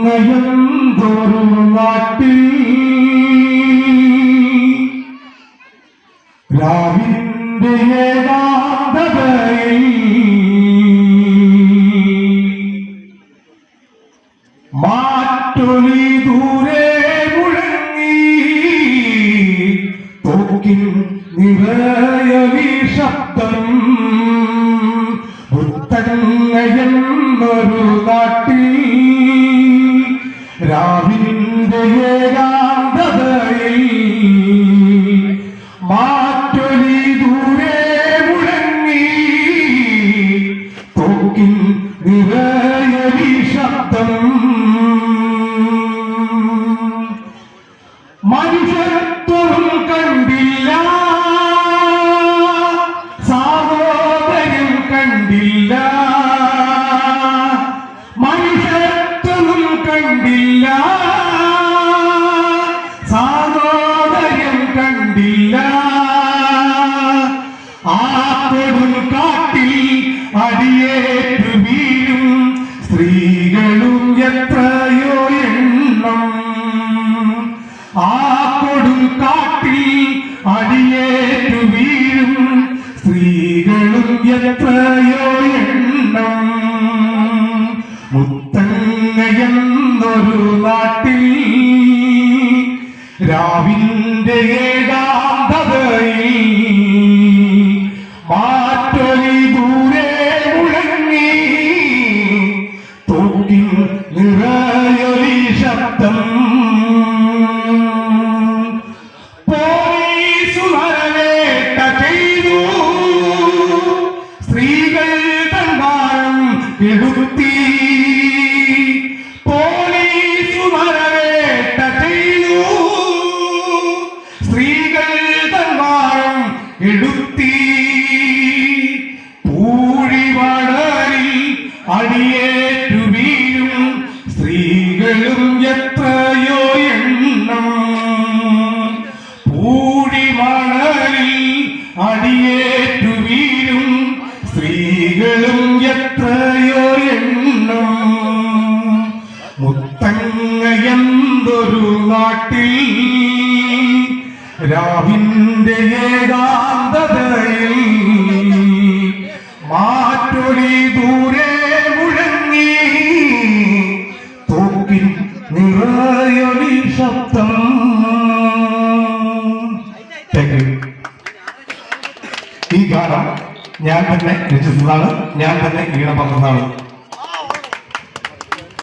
മുത്തങ്ങയെന്തൊരു നാട്ടിൽ രാവിന്റെ ഏകാന്തതയിൽ മാറ്റൊലി ദൂരെ മുഴങ്ങി തോക്കിൻ നിറയൊലി ശബ്ദം മുത്തങ്ങയെന്നൊരു നാട്ടിൽ രാവിന്റെ ഏകാന്തതയിൽ മാറ്റൊലി ദൂരെ മുഴങ്ങി തോക്കിൻ നിറയൊലി ശബ്ദം മനുഷ്യത്വം കണ്ടില്ല സാഹോദര്യം കണ്ടില്ല മനുഷ്യത്വം കണ്ടില്ല സാഹോദര്യം കണ്ടില്ല ആ കൊടും കാട്ടിൽ അടിയേറ്റു വീഴും സ്ത്രീകളും എത്രയോ എണ്ണം ആ കൊടും കാട്ടിൽ അടിയേറ്റു വീഴും സ്ത്രീകളും എത്രയോ എണ്ണം മുത്തങ്ങയെന്നൊരു നാട്ടിൽ രാവിന്റെ ഏകാന്തതയിൽ മാറ്റൊലി ദൂരെ മുഴങ്ങി തോക്കിൻ നിറയൊലി ശബ്ദം പോലീസ് വരവേട്ട ചെയ്തു സ്ത്രീകൾ തന്മാനം എടുത്തി പോലീസ് വരവേട്ട ചെയ്തു സ്ത്രീകൾ തന്മാനം എടുത്തി പൂഴിവടലിൽ അടിയേറ്റു വീഴും സ്ത്രീകളും എത്രയോ എണ്ണം പൂഴിമണലിൽ അടിയേറ്റു വീഴും സ്ത്രീകളും എത്രയോ എണ്ണം മുത്തങ്ങയെന്തൊരു നാട്ടിൽ രാവിന്റെ ഏകാന്തതയിൽ മാറ്റൊലി ദൂരെ മുഴങ്ങി തോക്കിൻ നിറയൊലി ശബ്ദം. ഈ ഗാനം ഞാൻ തന്നെ രചിച്ചതാണ്, ഞാൻ തന്നെ ഈണം പകർന്നതാണ്.